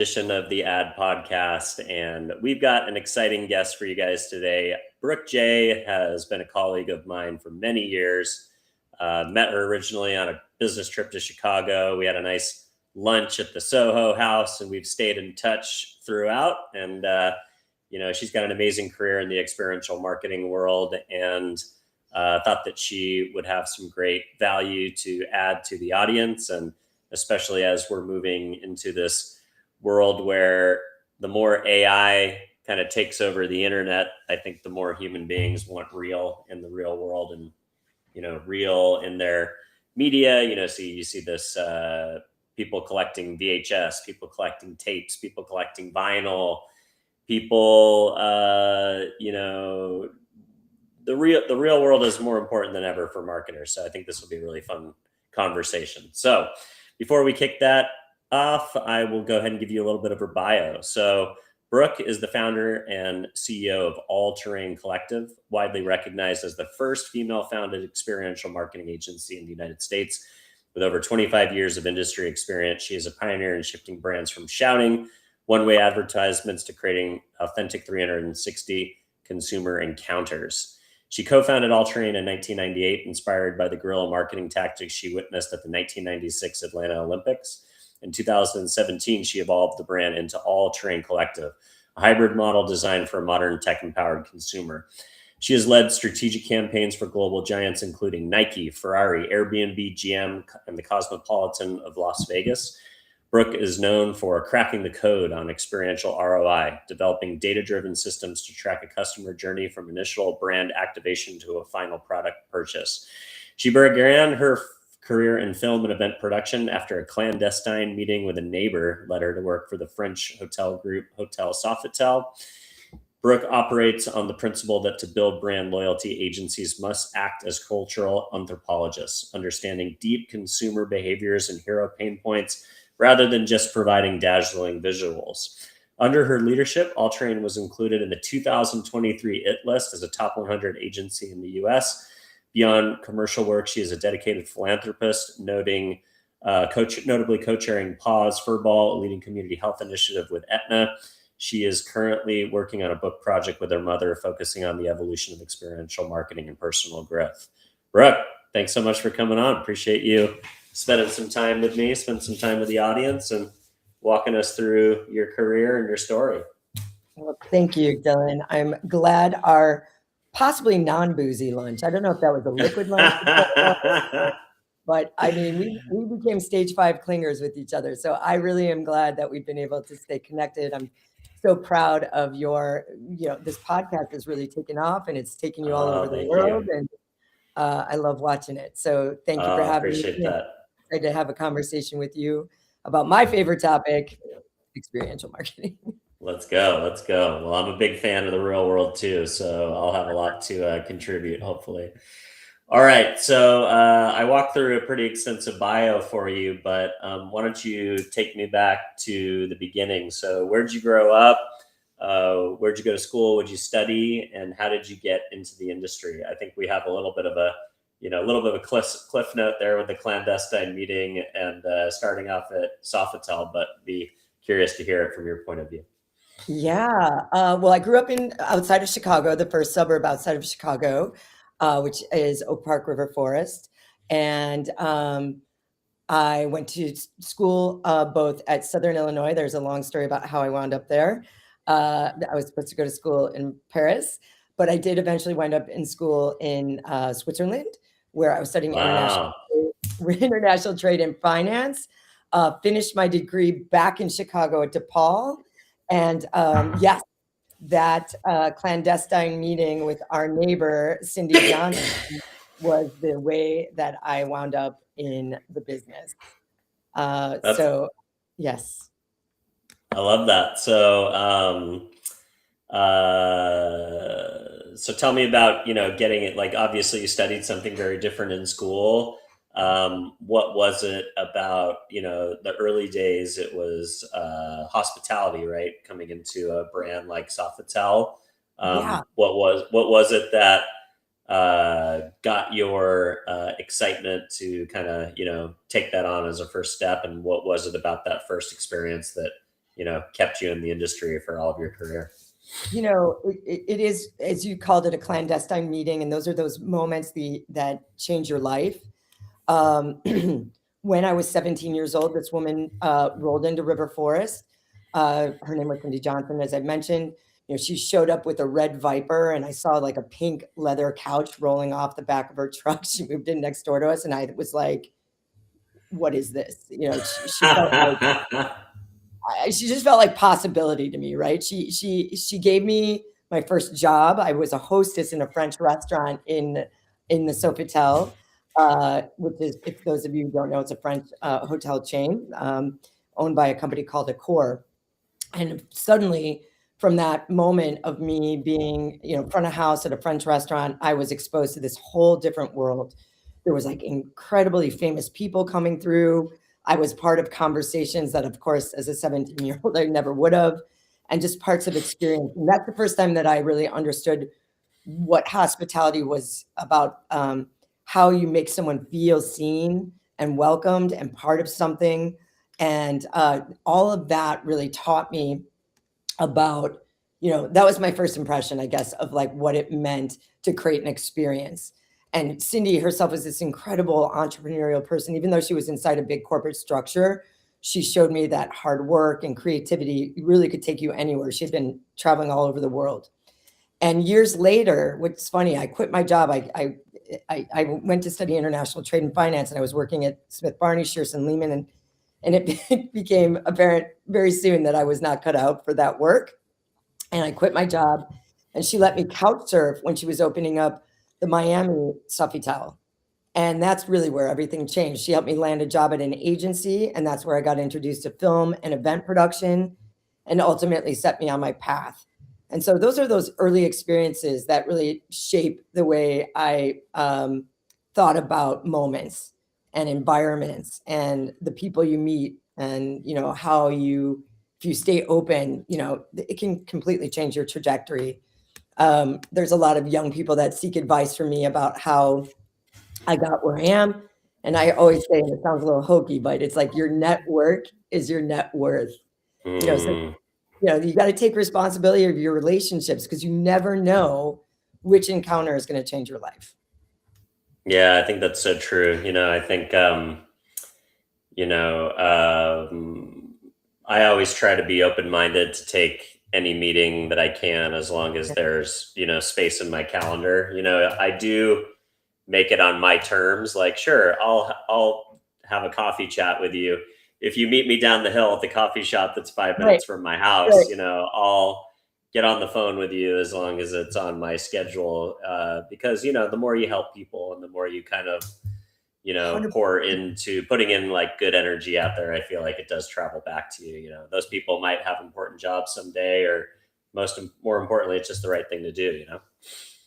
Edition of the Ad Podcast, and we've got an exciting guest for you guys today. Brook Jay has been a colleague of mine for many years. Met her originally on a business trip to Chicago. We had a nice lunch at the Soho House, and we've stayed in touch throughout. And she's got an amazing career in the experiential marketing world, and thought that she would have some great value to add to the audience, and especially as we're moving into this world where the more AI kind of takes over the internet, I think the more human beings want real in the real world, and real in their media. So you see this people collecting VHS, people collecting tapes, people collecting vinyl, people the real world is more important than ever for marketers. So I think this will be a really fun conversation. So before we kick that off, I will go ahead and give you a little bit of her bio. So Brook is the founder and CEO of All Terrain Collective, widely recognized as the first female-founded experiential marketing agency in the United States. With over 25 years of industry experience, she is a pioneer in shifting brands from shouting one-way advertisements to creating authentic 360 consumer encounters. She co-founded All Terrain in 1998, inspired by the guerrilla marketing tactics she witnessed at the 1996 Atlanta Olympics. In 2017, she evolved the brand into All Terrain Collective, a hybrid model designed for a modern tech-empowered consumer. She has led strategic campaigns for global giants, including Nike, Ferrari, Airbnb, GM, and the Cosmopolitan of Las Vegas. Brook is known for cracking the code on experiential ROI, developing data-driven systems to track a customer journey from initial brand activation to a final product purchase. She began her career in film and event production after a clandestine meeting with a neighbor led her to work for the French hotel group Hotel Sofitel. Brook operates on the principle that to build brand loyalty, agencies must act as cultural anthropologists, understanding deep consumer behaviors and hero pain points rather than just providing dazzling visuals. Under her leadership, All Terrain was included in the 2023 IT List as a top 100 agency in the U.S. Beyond commercial work, she is a dedicated philanthropist, notably co-chairing Paws Furball, a leading community health initiative with Aetna. She is currently working on a book project with her mother, focusing on the evolution of experiential marketing and personal growth. Brook, thanks so much for coming on. Appreciate you spending some time with me, spend some time with the audience, and walking us through your career and your story. Well, thank you, Dylan. I'm glad our possibly non-boozy lunch. I don't know if that was a liquid lunch, but I mean, we became stage 5 clingers with each other. So I really am glad that we've been able to stay connected. I'm so proud of your, this podcast has really taken off, and it's taken you all over the world. And I love watching it. So thank you for having me. Appreciate that. Excited to have a conversation with you about my favorite topic, experiential marketing. Let's go. Well, I'm a big fan of the real world too, so I'll have a lot to contribute, hopefully. All right, so I walked through a pretty extensive bio for you, but why don't you take me back to the beginning? So where'd you grow up? Where'd you go to school? What'd you study? And how did you get into the industry? I think we have a little bit of a cliff note there with the clandestine meeting and starting off at Sofitel, but be curious to hear it from your point of view. Yeah. Well, I grew up outside of Chicago, the first suburb outside of Chicago, which is Oak Park River Forest. And I went to school both at Southern Illinois. There's a long story about how I wound up there. I was supposed to go to school in Paris, but I did eventually wind up in school in Switzerland, where I was studying international trade and finance. Finished my degree back in Chicago at DePaul. And yes, that clandestine meeting with our neighbor, Cindy Johnson, was the way that I wound up in the business. So, yes. I love that. So tell me about, getting it, like, obviously you studied something very different in school. What was it about, the early days? It was hospitality, right? Coming into a brand like Sofitel. Yeah. What was it that got your excitement to kind of, take that on as a first step? And what was it about that first experience that kept you in the industry for all of your career? It is, as you called it, a clandestine meeting, and those are those moments that change your life. Um, when I was 17 years old, this woman rolled into River Forest. Her name was Cindy Johnson, as I mentioned. She showed up with a red Viper, and I saw like a pink leather couch rolling off the back of her truck. She moved in next door to us, and I was like, "What is this?" She felt like she just felt like possibility to me, right? She gave me my first job. I was a hostess in a French restaurant in the Sofitel, which is, if those of you who don't know, it's a French hotel chain owned by a company called Accor. And suddenly, from that moment of me being, front of house at a French restaurant, I was exposed to this whole different world. There was like incredibly famous people coming through. I was part of conversations that, of course, as a 17-year-old, I never would have, and just parts of experience. And that's the first time that I really understood what hospitality was about, how you make someone feel seen and welcomed and part of something. And all of that really taught me about, that was my first impression, I guess, of like what it meant to create an experience. And Cindy herself was this incredible entrepreneurial person. Even though she was inside a big corporate structure, she showed me that hard work and creativity really could take you anywhere. She'd been traveling all over the world. And years later, what's funny, I quit my job. I went to study international trade and finance, and I was working at Smith Barney, Shearson Lehman, and it became apparent very soon that I was not cut out for that work. And I quit my job, and she let me couch surf when she was opening up the Miami Sofitel. And that's really where everything changed. She helped me land a job at an agency, and that's where I got introduced to film and event production, and ultimately set me on my path. And so those are those early experiences that really shape the way I thought about moments and environments and the people you meet, and how if you stay open, it can completely change your trajectory. There's a lot of young people that seek advice from me about how I got where I am. And I always say, and it sounds a little hokey, but it's like your network is your net worth. So, you got to take responsibility of your relationships, because you never know which encounter is going to change your life. Yeah, I think that's so true. I think, I always try to be open-minded to take any meeting that I can, as long as there's, space in my calendar. I do make it on my terms. Like, sure, I'll have a coffee chat with you. If you meet me down the hill at the coffee shop that's 5 minutes from my house, I'll get on the phone with you as long as it's on my schedule. Because, the more you help people and the more you kind of, 100%. pour into putting in like good energy out there, I feel like it does travel back to you. Those people might have important jobs someday, or more importantly, it's just the right thing to do,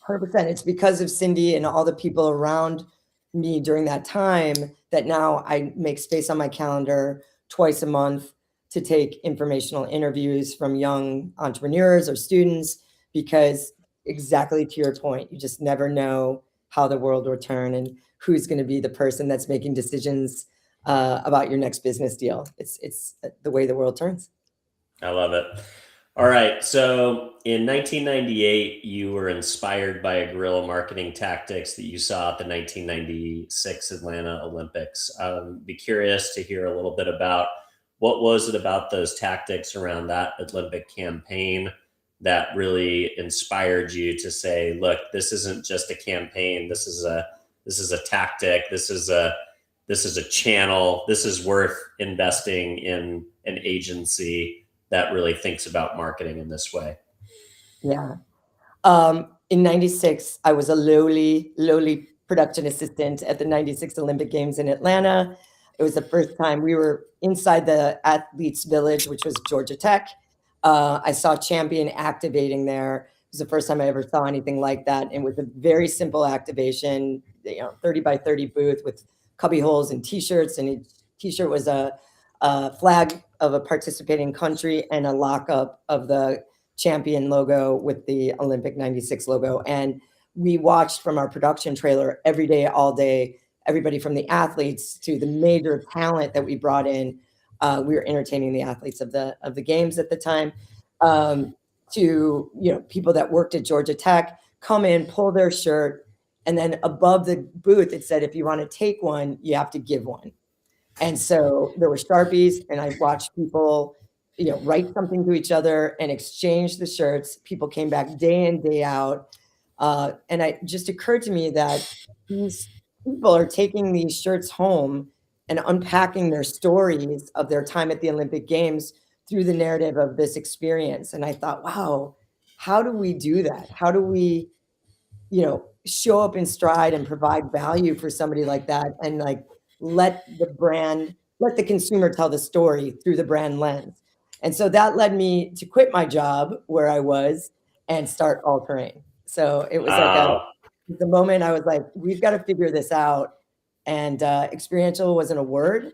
100%. It's because of Cindy and all the people around me during that time that now I make space on my calendar twice a month to take informational interviews from young entrepreneurs or students, because exactly to your point, you just never know how the world will turn and who's going to be the person that's making decisions about your next business deal. It's the way the world turns. I love it. All right. So in 1998, you were inspired by a guerrilla marketing tactics that you saw at the 1996 Atlanta Olympics. Be curious to hear a little bit about what was it about those tactics around that Olympic campaign that really inspired you to say, look, this isn't just a campaign. This is a tactic. This is a channel. This is worth investing in an agency that really thinks about marketing in this way. Yeah. In 96, I was a lowly production assistant at the 96 Olympic Games in Atlanta. It was the first time we were inside the athletes village, which was Georgia Tech. I saw Champion activating there. It was the first time I ever saw anything like that. It was a very simple activation, 30 by 30 booth with cubby holes and t-shirts. And each t-shirt was a flag of a participating country and a lockup of the Champion logo with the Olympic 96 logo. And we watched from our production trailer every day, all day, everybody from the athletes to the major talent that we brought in, We were entertaining the athletes of the games at the time. To people that worked at Georgia Tech come in, pull their shirt, and then above the booth it said, if you want to take one, you have to give one. And so there were Sharpies, and I watched people, write something to each other and exchange the shirts. People came back day in, day out. And it just occurred to me that these people are taking these shirts home and unpacking their stories of their time at the Olympic Games through the narrative of this experience. And I thought, wow, how do we do that? How do we, show up in stride and provide value for somebody like that, and like let the consumer tell the story through the brand lens. And so that led me to quit my job where I was and start All Terrain. So it was like the moment I was like, we've got to figure this out. And experiential wasn't a word,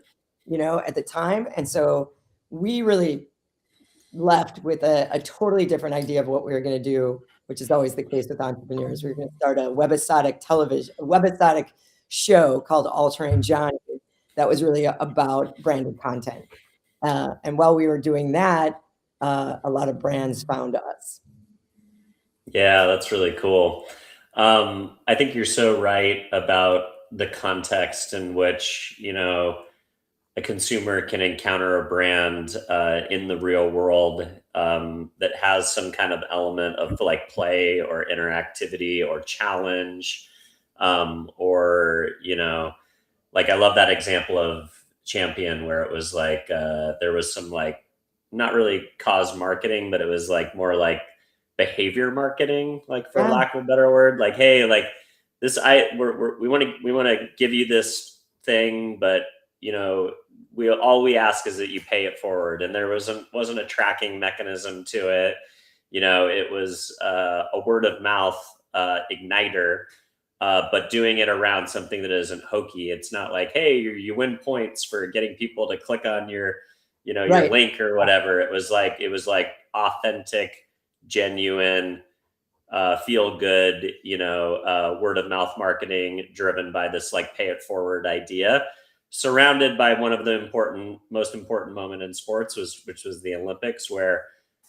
at the time. And so we really left with a totally different idea of what we were going to do, which is always the case with entrepreneurs. We were going to start a webisodic show called All Terrain Johnny that was really about branded content. And while we were doing that, a lot of brands found us. Yeah, that's really cool. I think you're so right about the context in which, a consumer can encounter a brand in the real world that has some kind of element of like play or interactivity or challenge, or like I love that example of Champion where it was like there was some like not really cause marketing, but it was like more like behavior marketing, like for lack of a better word. Like, hey, like this, we want to give you this thing, but all we ask is that you pay it forward. And there wasn't a tracking mechanism to it. It was a word of mouth igniter, but doing it around something that isn't hokey. It's not like, hey, you win points for getting people to click on your link or whatever. It was like authentic, genuine, feel good, word of mouth marketing driven by this like pay it forward idea, surrounded by one of the most important moment in sports which was the Olympics, where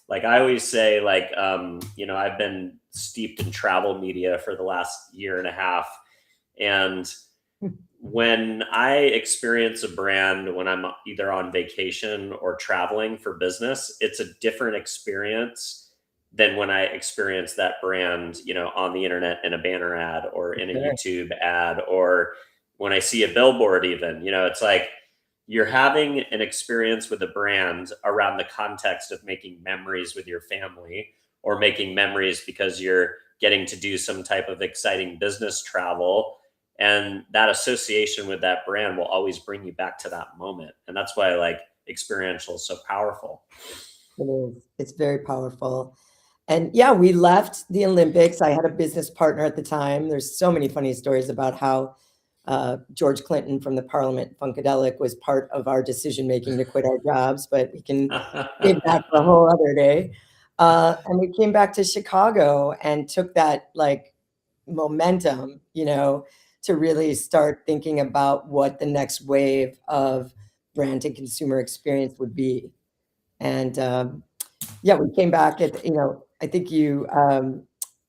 like I always say, like, I've been steeped in travel media for the last year and a half. And when I experience a brand, when I'm either on vacation or traveling for business, it's a different experience than when I experience that brand, on the internet in a banner ad or in a YouTube ad, or when I see a billboard even, it's like you're having an experience with a brand around the context of making memories with your family, or making memories because you're getting to do some type of exciting business travel. And that association with that brand will always bring you back to that moment. And that's why like experiential is so powerful. It is. It's very powerful. And yeah, we left the Olympics. I had a business partner at the time. There's so many funny stories about how George Clinton from the Parliament Funkadelic was part of our decision-making to quit our jobs, but we can save that for a whole other day. And we came back to Chicago and took that like momentum, to really start thinking about what the next wave of brand and consumer experience would be. And yeah, we came back at, I think you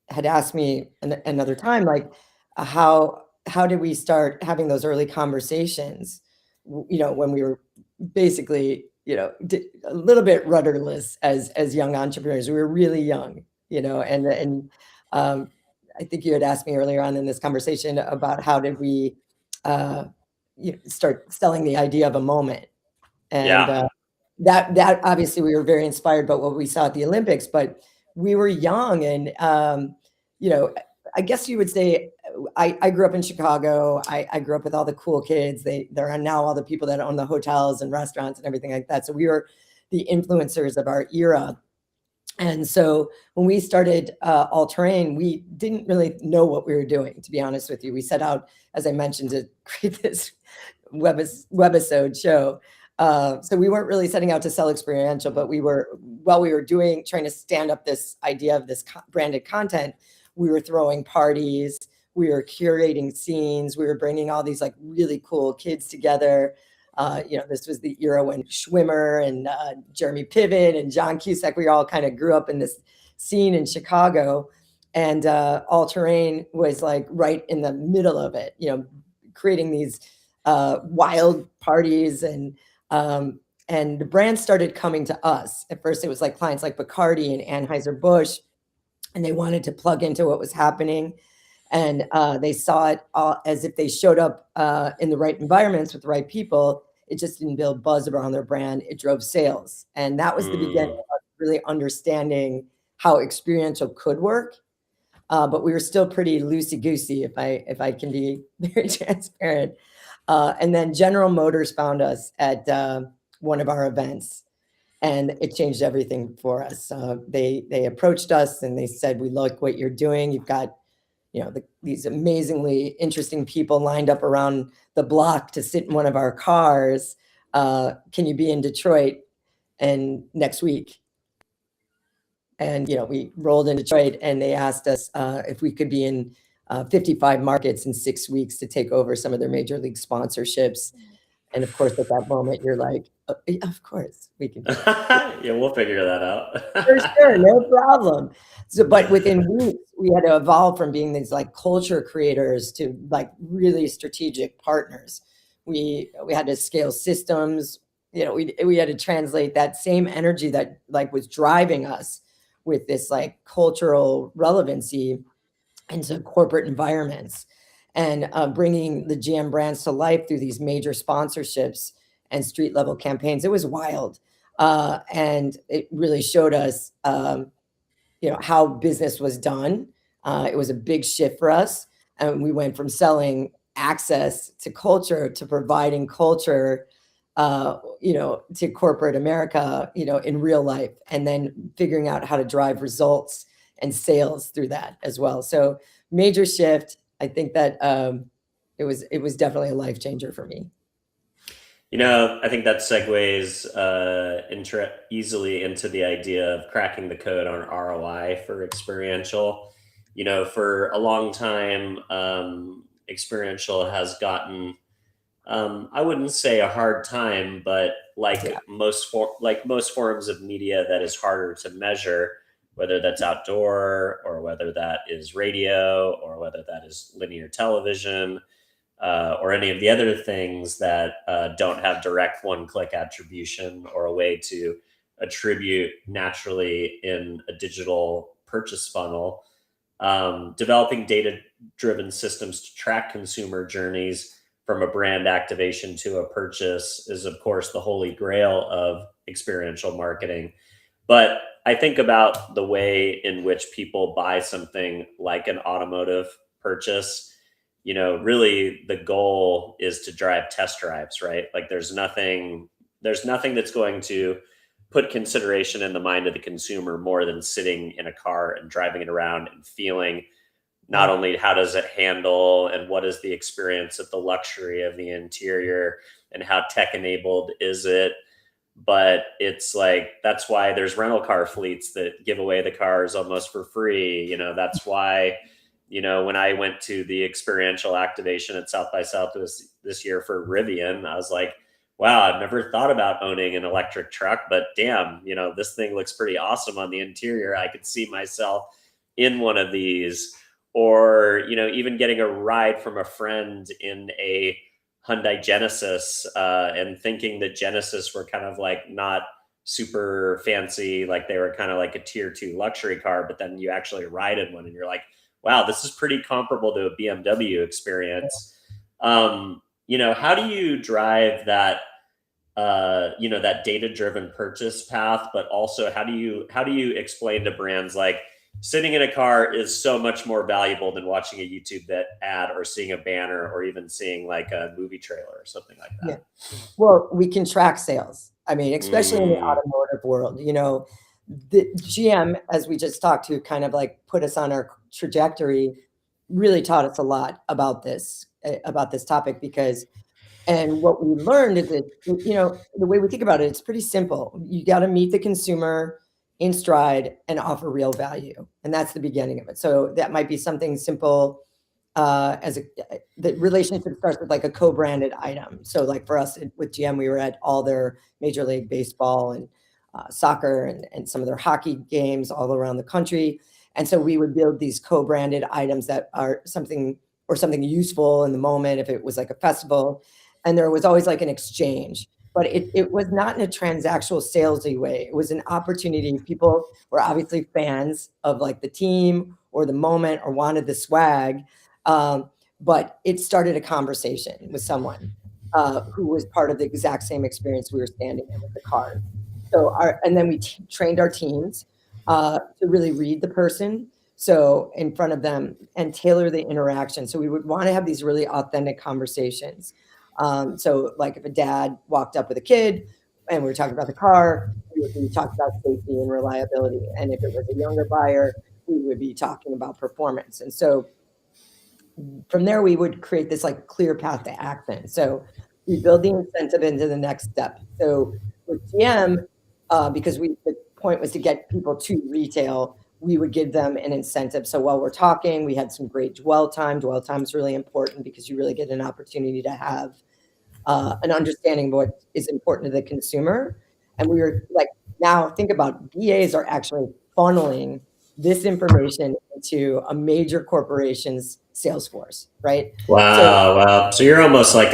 had asked me another time, like how did we start having those early conversations, when we were basically, a little bit rudderless as young entrepreneurs. We were really young, and I think you had asked me earlier on in this conversation about how did we start selling the idea of a moment. And that obviously we were very inspired by what we saw at the Olympics, but we were young. And, I guess you would say I grew up in Chicago. I grew up with all the cool kids. There are now all the people that own the hotels and restaurants and everything like that. So we were the influencers of our era. And so when we started All Terrain, we didn't really know what we were doing, to be honest with you. We set out, as I mentioned, to create this webisode show. So we weren't really setting out to sell experiential, but while we were trying to stand up this idea of this branded content, we were throwing parties, we were curating scenes, we were bringing all these like really cool kids together. This was the era when Schwimmer and Jeremy Piven and John Cusack, we all kind of grew up in this scene in Chicago, and All Terrain was like right in the middle of it, creating these wild parties, and the brand started coming to us. At first, it was like clients like Bacardi and Anheuser-Busch, and they wanted to plug into what was happening. And they saw it all as if they showed up in the right environments with the right people. It just didn't build buzz around their brand. It drove sales. And that was the beginning of us really understanding how experiential could work. But we were still pretty loosey-goosey, if I can be very transparent. And then General Motors found us at one of our events, and it changed everything for us. They approached us and they said, "We like what you're doing. You've got these amazingly interesting people lined up around the block to sit in one of our cars. Can you be in Detroit and next week?" And we rolled in Detroit, and they asked us if we could be in 55 markets in 6 weeks to take over some of their major league sponsorships. And of course, at that moment, you're like, of course we can do it. Yeah, we'll figure that out. For sure, no problem. So, but within weeks, we had to evolve from being these like culture creators to like really strategic partners. We had to scale systems. We had to translate that same energy that like was driving us with this like cultural relevancy into corporate environments, and bringing the GM brands to life through these major sponsorships and street level campaigns. It was wild. And it really showed us, how business was done. It was a big shift for us. And we went from selling access to culture to providing culture, to corporate America, in real life, and then figuring out how to drive results and sales through that as well. So major shift. I think that it was definitely a life changer for me. I think that segues easily into the idea of cracking the code on ROI for experiential. For a long time, experiential has gotten, I wouldn't say a hard time, but most forms of media that is harder to measure, whether that's outdoor or whether that is radio or whether that is linear television, or any of the other things that don't have direct one-click attribution or a way to attribute naturally in a digital purchase funnel. Developing data-driven systems to track consumer journeys from a brand activation to a purchase is, of course, the holy grail of experiential marketing. But I think about the way in which people buy something like an automotive purchase. Really the goal is to drive test drives, right? Like there's nothing that's going to put consideration in the mind of the consumer more than sitting in a car and driving it around and feeling not only how does it handle and what is the experience of the luxury of the interior and how tech enabled is it, but it's like, that's why there's rental car fleets that give away the cars almost for free. That's why, when I went to the experiential activation at South by Southwest this year for Rivian, I was like, wow, I've never thought about owning an electric truck, but damn, this thing looks pretty awesome on the interior. I could see myself in one of these. Or, even getting a ride from a friend in a Hyundai Genesis, and thinking that Genesis were kind of like not super fancy, like they were kind of like a tier 2 luxury car, but then you actually ride in one and you're like, wow, this is pretty comparable to a BMW experience. How do you drive that, that data-driven purchase path, but also how do you explain to brands like sitting in a car is so much more valuable than watching a YouTube ad or seeing a banner or even seeing like a movie trailer or something like that? Yeah. Well, we can track sales. I mean, especially in the automotive world, the GM, as we just talked to, kind of like put us on our trajectory, really taught us a lot about this topic, and what we learned is that, the way we think about it, it's pretty simple. You got to meet the consumer in stride and offer real value. And that's the beginning of it. So that might be something simple the relationship starts with like a co-branded item. So like for us with GM, we were at all their Major League Baseball and soccer and some of their hockey games all around the country. And so we would build these co-branded items that are something useful in the moment if it was like a festival. And there was always like an exchange, but it was not in a transactional salesy way. It was an opportunity. People were obviously fans of like the team or the moment or wanted the swag. But it started a conversation with someone who was part of the exact same experience we were standing in with the card. So and then we trained our teams to really read the person. So in front of them and tailor the interaction. So we would want to have these really authentic conversations. So like if a dad walked up with a kid and we were talking about the car, we talked about safety and reliability. And if it was a younger buyer, we would be talking about performance. And so from there, we would create this like clear path to action. So we build the incentive into the next step. So with GM, because the point was to get people to retail, we would give them an incentive. So while we're talking, we had some great dwell time. Dwell time is really important because you really get an opportunity to have an understanding of what is important to the consumer. And we were like, now think about BAs are actually funneling this information into a major corporation's sales force, right? Wow, wow. So you're almost like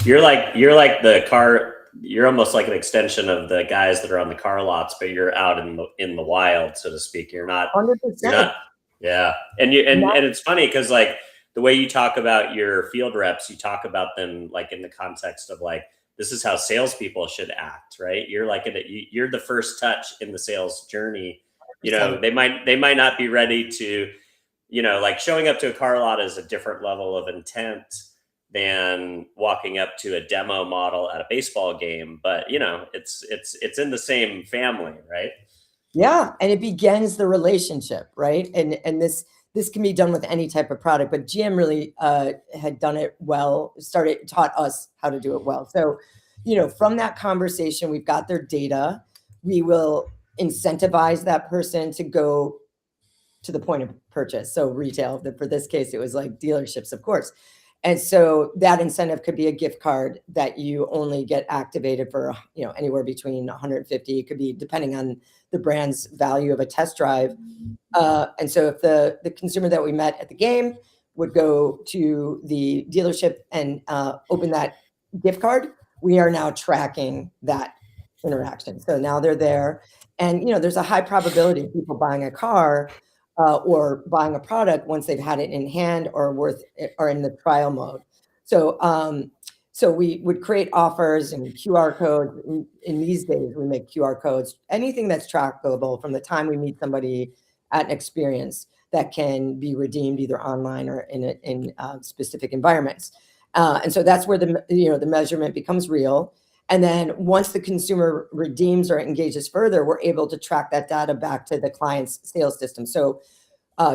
you're like the car. You're almost like an extension of the guys that are on the car lots, but you're out in the wild, so to speak. You're not. 100%. Yeah. And it's funny because like the way you talk about your field reps, you talk about them like in the context of like this is how salespeople should act, right? You're like you're the first touch in the sales journey. You know, they might not be ready to, you know, like showing up to a car lot is a different level of intent than walking up to a demo model at a baseball game. But, you know, it's in the same family, right? Yeah. And it begins the relationship, right? And this can be done with any type of product, but GM really had done it well, taught us how to do it well. So, you know, from that conversation, we've got their data. We will incentivize that person to go to the point of purchase. So retail, for this case, it was like dealerships, of course. And so that incentive could be a gift card that you only get activated for, you know, anywhere between 150. It could be depending on the brand's value of a test drive. And so if the consumer that we met at the game would go to the dealership and open that gift card, we are now tracking that interaction. So now they're there. And, you know, there's a high probability of people buying a car or buying a product once they've had it in hand or in the trial mode. So, so we would create offers and QR codes. In these days, we make QR codes, anything that's trackable from the time we meet somebody at an experience that can be redeemed either online or in specific environments. And so that's where the measurement becomes real. And then once the consumer redeems or engages further, we're able to track that data back to the client's sales system. So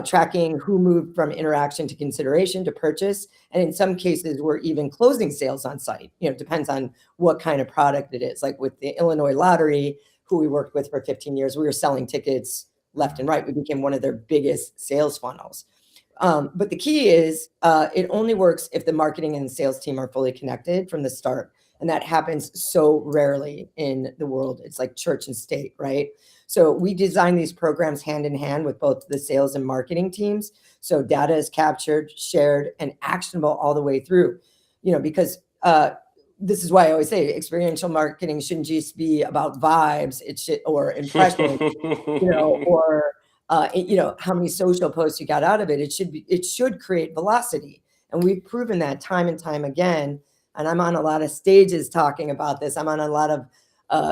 tracking who moved from interaction to consideration to purchase. And in some cases, we're even closing sales on site. You know, it depends on what kind of product it is. Like with the Illinois Lottery, who we worked with for 15 years, we were selling tickets left and right. We became one of their biggest sales funnels. But the key is it only works if the marketing and sales team are fully connected from the start. And that happens so rarely in the world. It's like church and state, right? So we design these programs hand in hand with both the sales and marketing teams. So data is captured, shared, and actionable all the way through, you know, because this is why I always say experiential marketing shouldn't just be about vibes. It should, or impressions, you know, or, you know, how many social posts you got out of it. It should create velocity. And we've proven that time and time again. And I'm on a lot of stages talking about this. I'm on a lot of,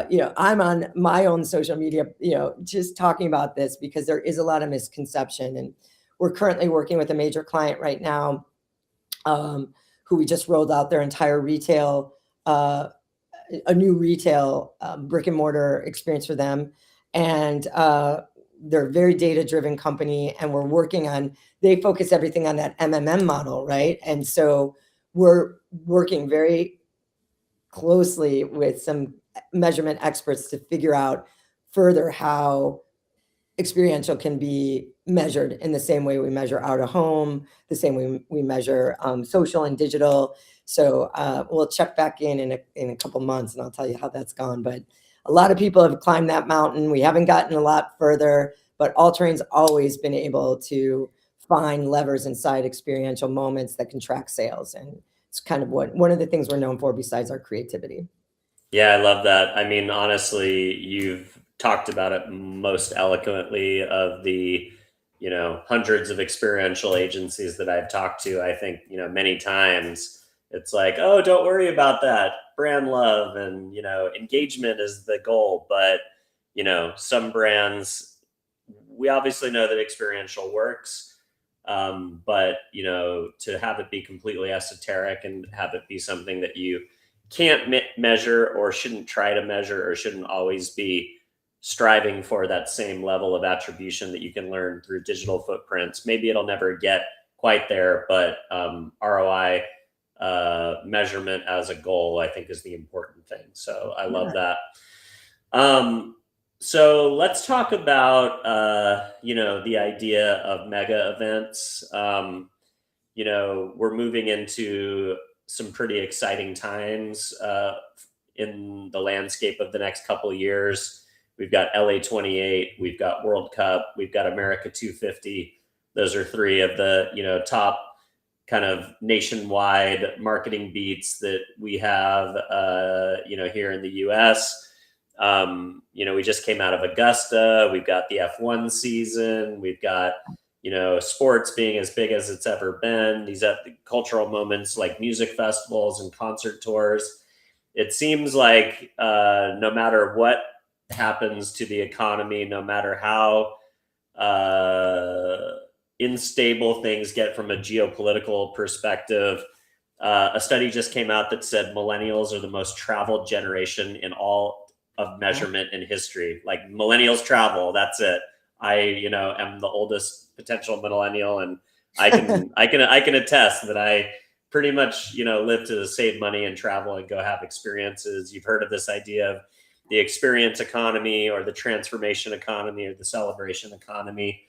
you know, I'm on my own social media, you know, just talking about this because there is a lot of misconception. And we're currently working with a major client right now who we just rolled out their entire retail, a new retail brick and mortar experience for them. And they're a very data-driven company. And we're working on, they focus everything on that MMM model, right? And so we're working very closely with some measurement experts to figure out further how experiential can be measured in the same way we measure out of home, the same way we measure social and digital. So we'll check back in a couple months, and I'll tell you how that's gone. But a lot of people have climbed that mountain. We haven't gotten a lot further, but All Terrain's always been able to find levers inside experiential moments that can track sales, and it's kind of one of the things we're known for besides our creativity. Yeah, I love that. I mean, honestly, you've talked about it most eloquently of the, hundreds of experiential agencies that I've talked to. I think, many times it's like, oh, don't worry about that. Brand love and, engagement is the goal. But, some brands, we obviously know that experiential works. But, to have it be completely esoteric and have it be something that you can't measure or shouldn't try to measure or shouldn't always be striving for that same level of attribution that you can learn through digital footprints. Maybe it'll never get quite there, but ROI measurement as a goal, I think, is the important thing. So I love that. So let's talk about, the idea of mega events. We're moving into some pretty exciting times in the landscape of the next couple of years. We've got LA 28, we've got World Cup, we've got America 250. Those are three of the, top kind of nationwide marketing beats that we have, here in the US. We just came out of Augusta. We've got the F1 season. We've got, sports being as big as it's ever been. These cultural moments like music festivals and concert tours. It seems like no matter what happens to the economy, no matter how unstable things get from a geopolitical perspective, a study just came out that said millennials are the most traveled generation in all of measurement in history. Like millennials travel, that's it. I, am the oldest potential millennial, and I can attest that I pretty much, live to save money and travel and go have experiences. You've heard of this idea of the experience economy or the transformation economy or the celebration economy.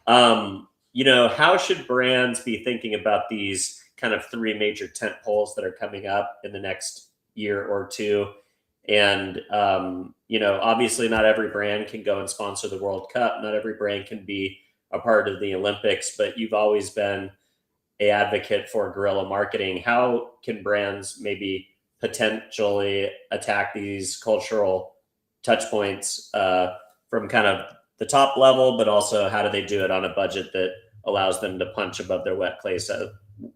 How should brands be thinking about these kind of three major tent poles that are coming up in the next year or two? And, obviously not every brand can go and sponsor the World Cup. Not every brand can be a part of the Olympics, but you've always been an advocate for guerrilla marketing. How can brands maybe potentially attack these cultural touch points from kind of the top level, but also how do they do it on a budget that allows them to punch above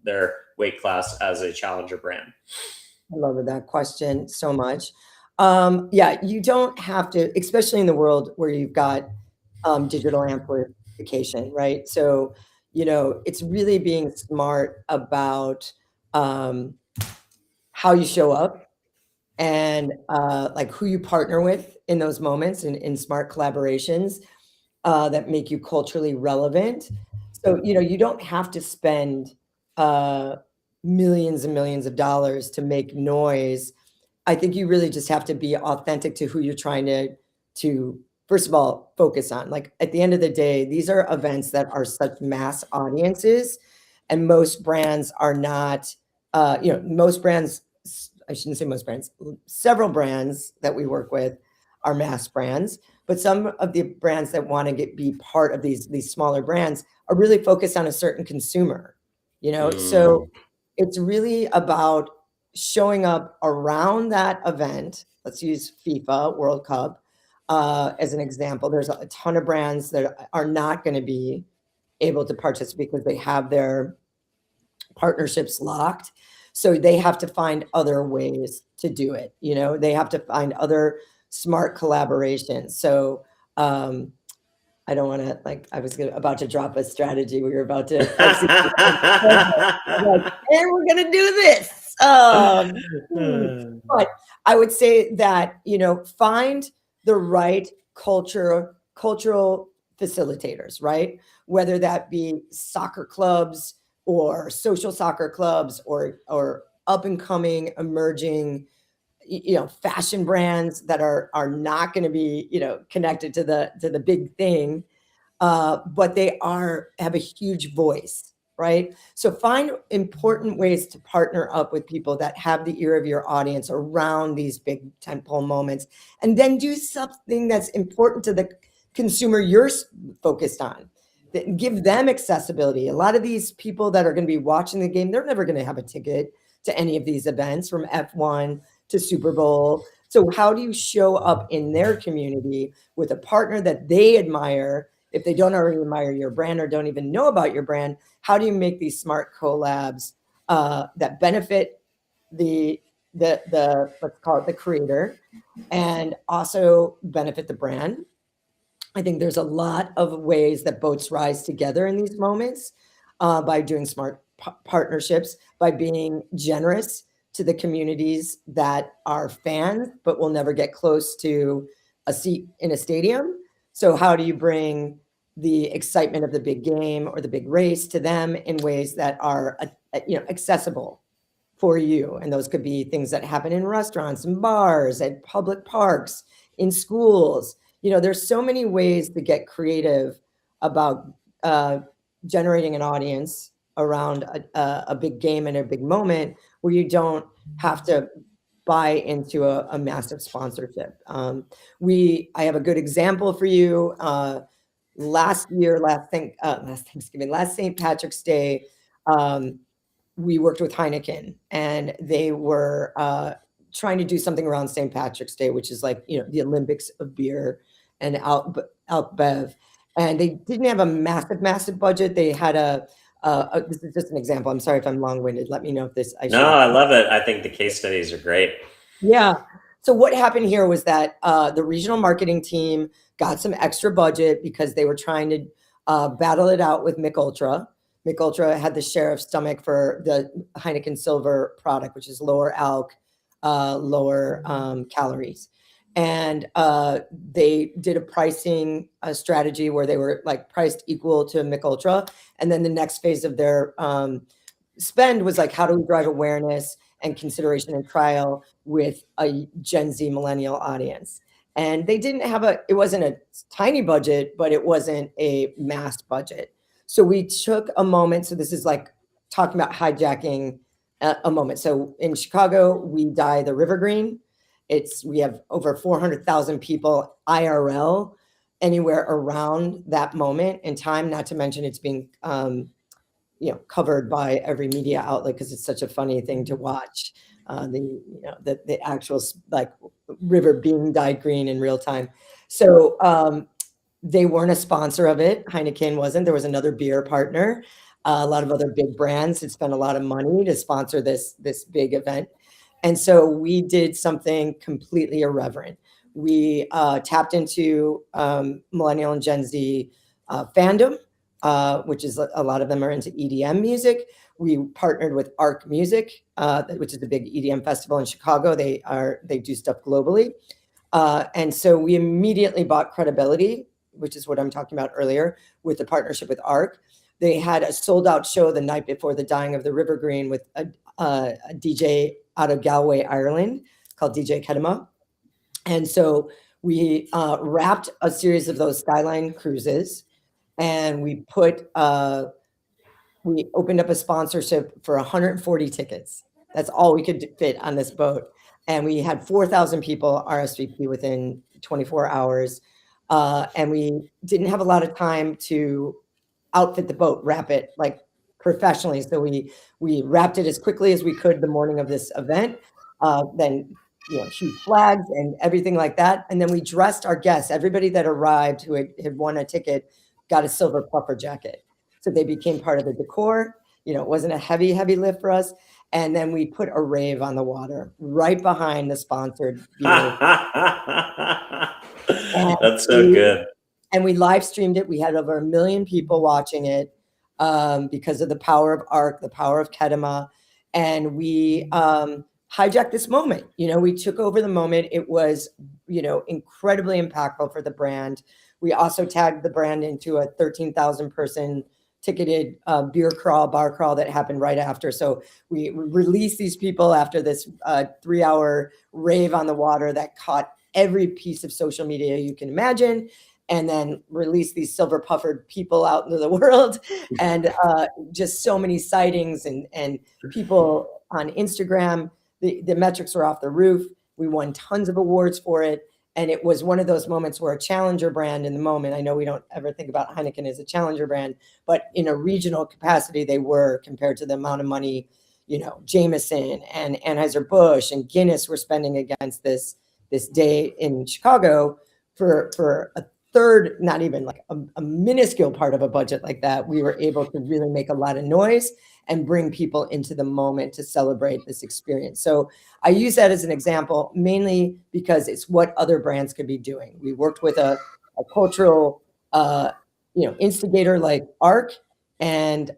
their weight class as a challenger brand? I love that question so much. Yeah, you don't have to, especially in the world where you've got digital amplification, right? So, it's really being smart about how you show up and like who you partner with in those moments and in smart collaborations that make you culturally relevant. So, you don't have to spend millions and millions of dollars to make noise. I think you really just have to be authentic to who you're trying to first of all focus on. Like at the end of the day, these are events that are such mass audiences, and most brands are not. Most brands. I shouldn't say most brands. Several brands that we work with are mass brands, but some of the brands that want to be part of these smaller brands are really focused on a certain consumer. So it's really about showing up around that event. Let's use FIFA World Cup as an example. There's a ton of brands that are not going to be able to participate because they have their partnerships locked. So they have to find other ways to do it. They have to find other smart collaborations. So I don't want to, like, I was about to drop a strategy. We were about to execute. Like, and we're going to do this. But I would say that, find the right cultural facilitators, right? Whether that be soccer clubs or social soccer clubs or up and coming, emerging, fashion brands that are not going to be, connected to the big thing, but they have a huge voice, right? So find important ways to partner up with people that have the ear of your audience around these big tentpole moments, and then do something that's important to the consumer you're focused on. Give them accessibility. A lot of these people that are going to be watching the game, they're never going to have a ticket to any of these events, from F1 to Super Bowl. So how do you show up in their community with a partner that they admire? If they don't already admire your brand or don't even know about your brand, how do you make these smart collabs that benefit the let's call it the creator, and also benefit the brand? I think there's a lot of ways that boats rise together in these moments, by doing smart partnerships, by being generous to the communities that are fans but will never get close to a seat in a stadium. So how do you bring the excitement of the big game or the big race to them in ways that are accessible for you? And those could be things that happen in restaurants and bars, at public parks, in schools. There's so many ways to get creative about generating an audience around a big game and a big moment, where you don't have to buy into a massive sponsorship. I have a good example for you. Last St. Patrick's Day, we worked with Heineken, and they were trying to do something around St. Patrick's Day, which is like, the Olympics of beer and out bev. And they didn't have a massive budget. They had this is just an example. I'm sorry if I'm long-winded. Let me know if this. No, I love it. I think the case studies are great. Yeah. So what happened here was that the regional marketing team got some extra budget because they were trying to battle it out with Mick Ultra. Mick Ultra had the share of stomach for the Heineken Silver product, which is lower alc, lower calories. And they did a pricing strategy where they were like priced equal to Mick Ultra. And then the next phase of their spend was like, how do we drive awareness and consideration and trial with a Gen Z millennial audience? And they didn't have it wasn't a tiny budget, but it wasn't a mass budget. So we took a moment. So this is like talking about hijacking a moment. So in Chicago, we dye the river green. We have over 400,000 people IRL anywhere around that moment in time, not to mention it's being covered by every media outlet because it's such a funny thing to watch. The actual like river being dyed green in real time. So they weren't a sponsor of it. Heineken wasn't. There was another beer partner. A lot of other big brands had spent a lot of money to sponsor this big event. And so we did something completely irreverent. We tapped into millennial and Gen Z fandom, which is a lot of them are into EDM music. We partnered with Arc Music, which is a big EDM festival in Chicago. They do stuff globally. And so we immediately bought credibility, which is what I'm talking about earlier, with the partnership with Arc. They had a sold out show the night before the dyeing of the river green with a DJ out of Galway, Ireland, called DJ Kedema. And so we wrapped a series of those Skyline cruises, and we opened up a sponsorship for 140 tickets. That's all we could fit on this boat. And we had 4,000 people RSVP within 24 hours. And we didn't have a lot of time to outfit the boat, wrap it like professionally. So we wrapped it as quickly as we could the morning of this event. Then huge flags and everything like that. And then we dressed our guests. Everybody that arrived who had won a ticket got a silver puffer jacket. So they became part of the decor. It wasn't a heavy lift for us. And then we put a rave on the water right behind the sponsored beer. That's so good. And we live streamed it. We had over 1 million people watching it because of the power of Arc, the power of Kedema. And we hijacked this moment. We took over the moment. It was, incredibly impactful for the brand. We also tagged the brand into a 13,000 person ticketed beer crawl, bar crawl that happened right after. So we released these people after this 3-hour rave on the water that caught every piece of social media you can imagine, and then release these silver puffered people out into the world, and just so many sightings and people on Instagram. The metrics were off the roof. We won tons of awards for it. And it was one of those moments where a challenger brand in the moment, I know we don't ever think about Heineken as a challenger brand, but in a regional capacity, they were, compared to the amount of money, Jameson and Anheuser-Busch and Guinness were spending against this day in Chicago for a third, not even like a minuscule part of a budget like that. We were able to really make a lot of noise and bring people into the moment to celebrate this experience. So I use that as an example, mainly because it's what other brands could be doing. We worked with a cultural, instigator like ARC, and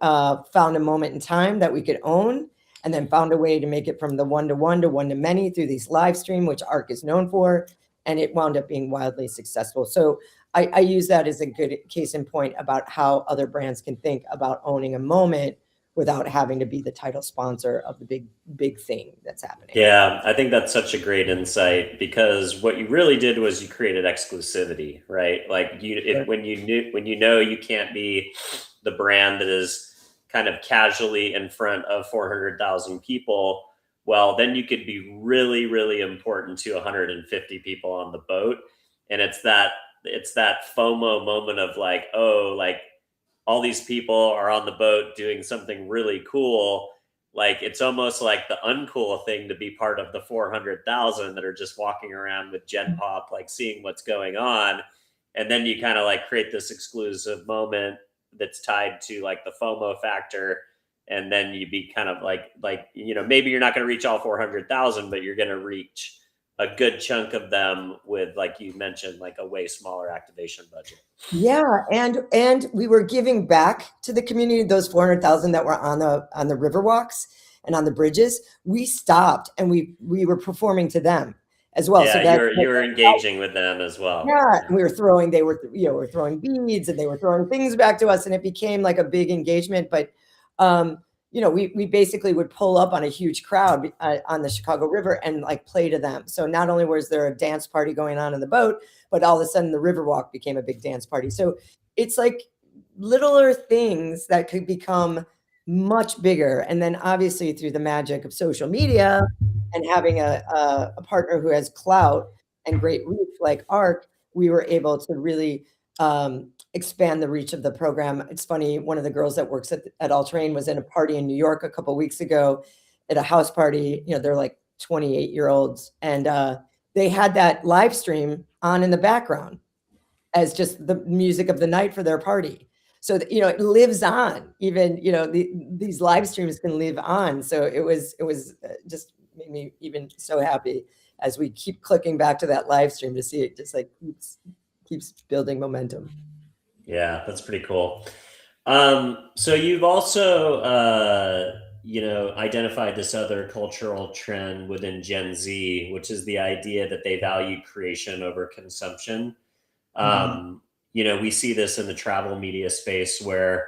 found a moment in time that we could own, and then found a way to make it from the one-to-one to one-to-many through these live stream, which ARC is known for, and it wound up being wildly successful. So I use that as a good case in point about how other brands can think about owning a moment without having to be the title sponsor of the big thing that's happening. Yeah, I think that's such a great insight, because what you really did was you created exclusivity, right? Like when you know you can't be the brand that is kind of casually in front of 400,000 people, well, then you could be really, really important to 150 people on the boat. And it's that FOMO moment of like, oh, like all these people are on the boat doing something really cool. Like it's almost like the uncool thing to be part of the 400,000 that are just walking around with Gen Pop, like seeing what's going on. And then you kind of like create this exclusive moment that's tied to like the FOMO factor. And then you be kind of like, maybe you're not going to reach all 400,000, but you're going to reach a good chunk of them with, like you mentioned, like a way smaller activation budget. Yeah, and we were giving back to the community. Those 400,000 that were on the river walks and on the bridges, we stopped and we were performing to them as well. Yeah, so you were engaging with them as well. Yeah, we were throwing. They were, we're throwing beads and they were throwing things back to us, and it became like a big engagement. But we basically would pull up on a huge crowd on the Chicago River and like play to them. So not only was there a dance party going on in the boat, but all of a sudden the Riverwalk became a big dance party. So it's like littler things that could become much bigger. And then obviously through the magic of social media and having a partner who has clout and great reach like ARC, we were able to really expand the reach of the program. It's funny, one of the girls that works at All Terrain was in a party in New York a couple of weeks ago at a house party. They're like 28-year-olds, and they had that live stream on in the background as just the music of the night for their party. So that, it lives on. Even these live streams can live on. So it was just made me even so happy as we keep clicking back to that live stream to see it just like keeps building momentum. Yeah, that's pretty cool. So you've also, identified this other cultural trend within Gen Z, which is the idea that they value creation over consumption. We see this in the travel media space where,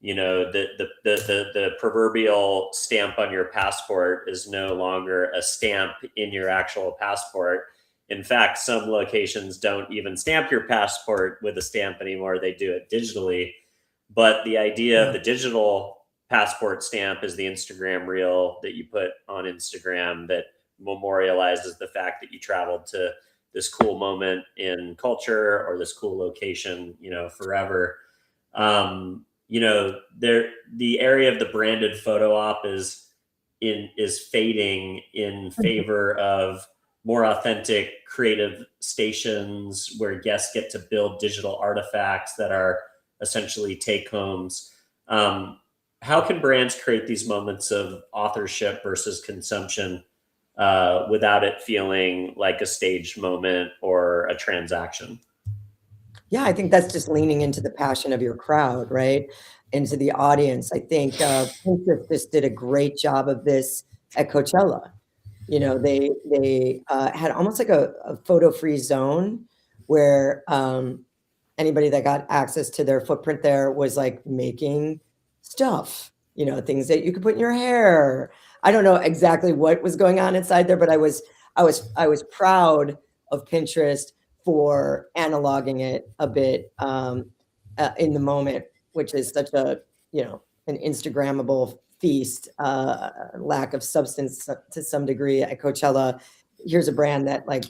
the proverbial stamp on your passport is no longer a stamp in your actual passport. In fact, some locations don't even stamp your passport with a stamp anymore. They do it digitally. But the idea of the digital passport stamp is the Instagram reel that you put on Instagram that memorializes the fact that you traveled to this cool moment in culture or this cool location, forever. The area of the branded photo op is fading in favor of more authentic creative stations where guests get to build digital artifacts that are essentially take homes. How can brands create these moments of authorship versus consumption without it feeling like a staged moment or a transaction? Yeah, I think that's just leaning into the passion of your crowd, right? Into the audience. I think Pinterest just did a great job of this at Coachella. They had almost like a photo-free zone where anybody that got access to their footprint there was like making stuff, things that you could put in your hair. I don't know exactly what was going on inside there, but I was proud of Pinterest for analoging it a bit in the moment, which is such an Instagrammable feast, lack of substance to some degree at Coachella. Here's a brand that like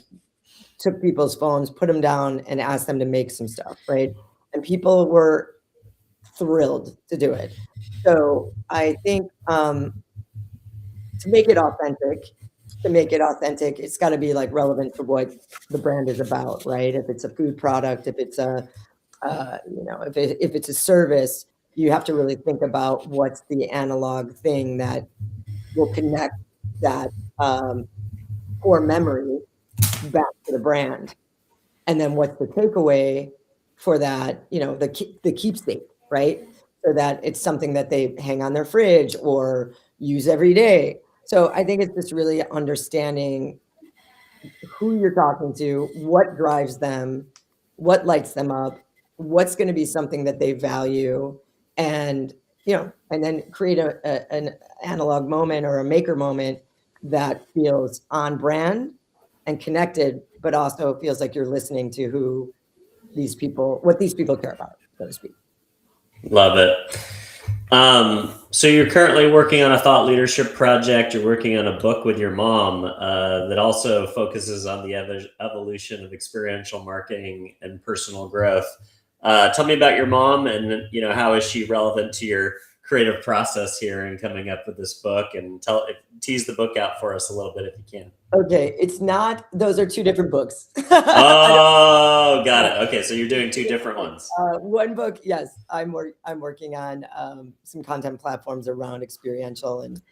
took people's phones, put them down, and asked them to make some stuff, right? And people were thrilled to do it. So I think to make it authentic, it's got to be like relevant to what the brand is about, right? If it's a food product, if it's if it's a service, you have to really think about what's the analog thing that will connect that core memory back to the brand. And then what's the takeaway for that, the keepsake, right? So that it's something that they hang on their fridge or use every day. So I think it's just really understanding who you're talking to, what drives them, what lights them up, what's going to be something that they value, and and then create an analog moment or a maker moment that feels on brand and connected, but also feels like you're listening to what these people care about, so to speak. Love it. So you're currently working on a thought leadership project. You're working on a book with your mom that also focuses on the evolution of experiential marketing and personal growth. Tell me about your mom, and how is she relevant to your creative process here in coming up with this book? And tease the book out for us a little bit if you can. Okay, it's not; those are two different books. Oh, got it. Okay, so you're doing two different ones. One book, yes, I'm working on some content platforms around experiential, and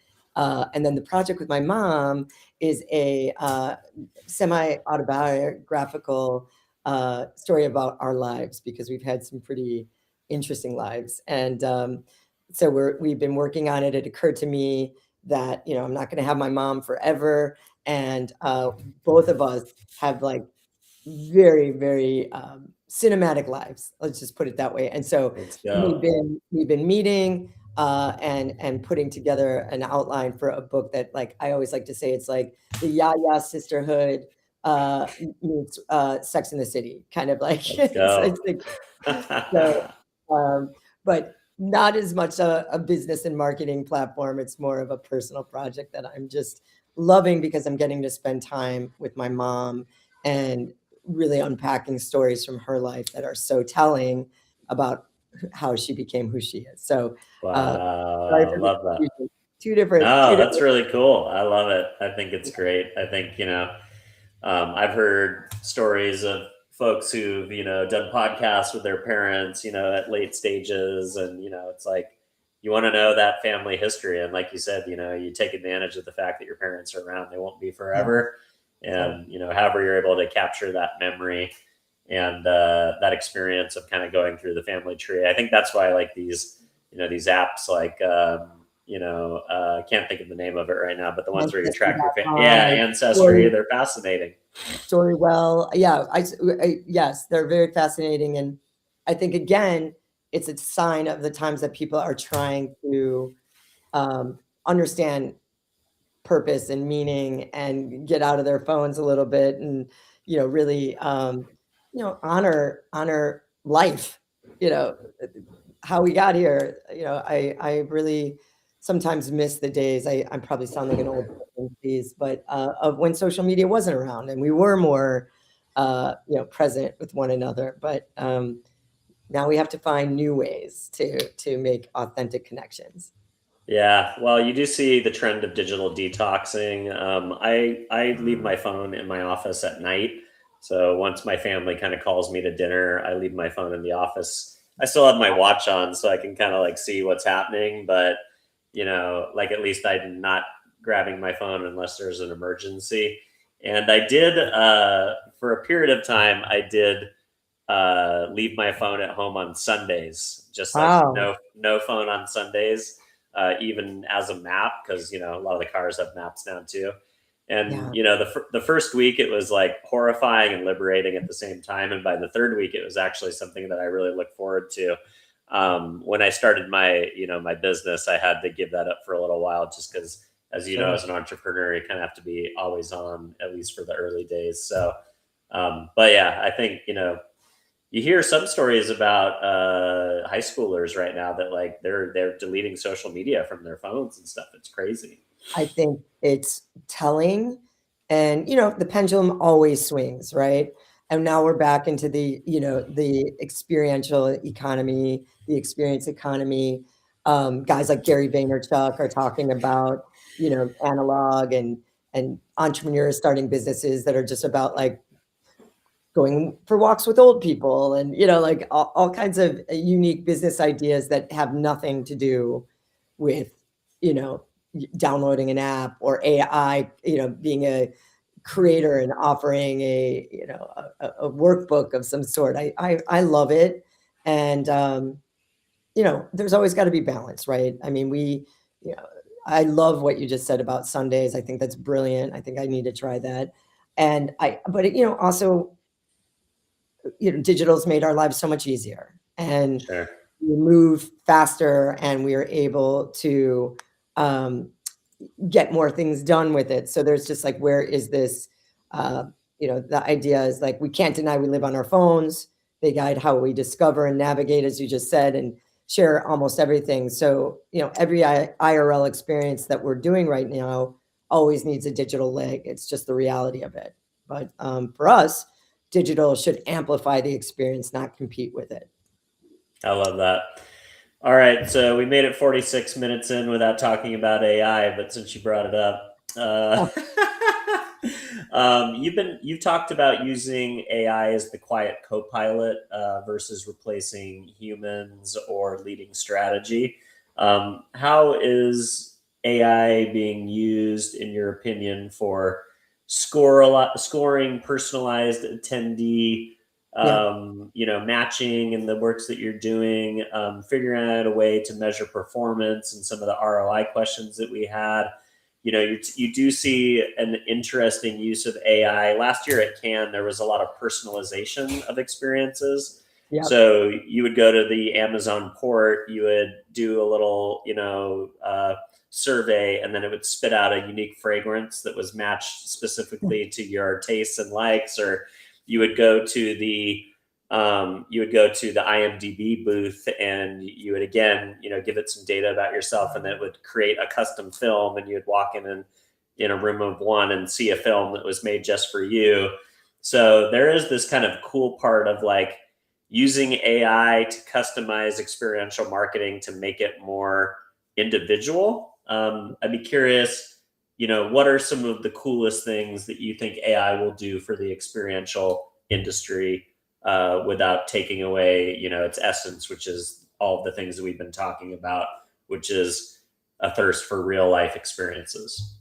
then the project with my mom is a semi-autobiographical story about our lives, because we've had some pretty interesting lives, and so we've been working on it. It occurred to me that I'm not going to have my mom forever, and both of us have like very, very cinematic lives. Let's just put it that way. And so we've been meeting and putting together an outline for a book that, like, I always like to say, it's like the Yaya sisterhood meets Sex in the City, kind of like. It's like so, but not as much a business and marketing platform. It's more of a personal project that I'm just loving, because I'm getting to spend time with my mom and really unpacking stories from her life that are so telling about how she became who she is. So, wow, I love that. Two different. That's really cool. I love it. I think it's great. I think, I've heard stories of folks who've, done podcasts with their parents, at late stages. And, it's like, you want to know that family history. And like you said, you take advantage of the fact that your parents are around. They won't be forever. Yeah. And, however you're able to capture that memory and that experience of kind of going through the family tree. I think that's why I like these, these apps like, can't think of the name of it right now, but the ones where you track your family. Yeah, Ancestry. They're fascinating. Storywell. Yeah, yes, they're very fascinating. And I think, again, it's a sign of the times that people are trying to understand purpose and meaning and get out of their phones a little bit, and really honor life, how we got here. I really sometimes miss the days. I probably sound like an old piece, but of when social media wasn't around and we were more present with one another. But now we have to find new ways to make authentic connections. Yeah, well, you do see the trend of digital detoxing. I leave my phone in my office at night. So once my family kind of calls me to dinner, I leave my phone in the office. I still have my watch on, so I can kind of like see what's happening. But, like at least I'm not grabbing my phone unless there's an emergency. And I did, for a period of time, I did leave my phone at home on Sundays, just like no phone on Sundays. Even as a map, because a lot of the cars have maps now too. And, Yeah. the first week it was like horrifying and liberating at the same time. And by the third week, it was actually something that I really look forward to. When I started my business, I had to give that up for a little while just because, as you know, Sure. as an entrepreneur, you kind of have to be always on, at least for the early days. So, but yeah, I think, you hear some stories about high schoolers right now that like they're deleting social media from their phones and stuff. It's crazy. I think it's telling, and the pendulum always swings, right? And now we're back into the experiential economy, the experience economy. Guys like Gary Vaynerchuk are talking about analog and entrepreneurs starting businesses that are just about like going for walks with old people, and like all kinds of unique business ideas that have nothing to do with you know downloading an app or AI, being a creator and offering a workbook of some sort. I love it. And there's always got to be balance, right? I mean, you know I love what you just said about Sundays. I think that's brilliant. I think I need to try that. And but also, digital's made our lives so much easier, and Sure. we move faster, and we are able to um, get more things done with it. So there's just like, where is this? The idea is like, we can't deny we live on our phones. They guide how we discover and navigate, as you just said, and share almost everything. So, every IRL experience that we're doing right now always needs a digital leg. It's just the reality of it. But for us, digital should amplify the experience, not compete with it. I love that. All right, so we made it 46 minutes in without talking about AI, but since you brought it up, you've talked about using AI as the quiet co-pilot versus replacing humans or leading strategy. How is AI being used, in your opinion, for scoring personalized attendee, Yeah. matching and the works that you're doing, figuring out a way to measure performance and some of the ROI questions that we had. You do see an interesting use of AI. Last year at Cannes, there was a lot of personalization of experiences. Yep. So you would go to the Amazon port, you would do a little, survey, and then it would spit out a unique fragrance that was matched specifically to your tastes and likes. Or you would go to the IMDb booth, and you would again, give it some data about yourself, and then it would create a custom film, and you'd walk in a room of one and see a film that was made just for you. So there is this kind of cool part of like using AI to customize experiential marketing to make it more individual. I'd be curious, what are some of the coolest things that you think AI will do for the experiential industry without taking away, its essence, which is all of the things that we've been talking about, which is a thirst for real life experiences.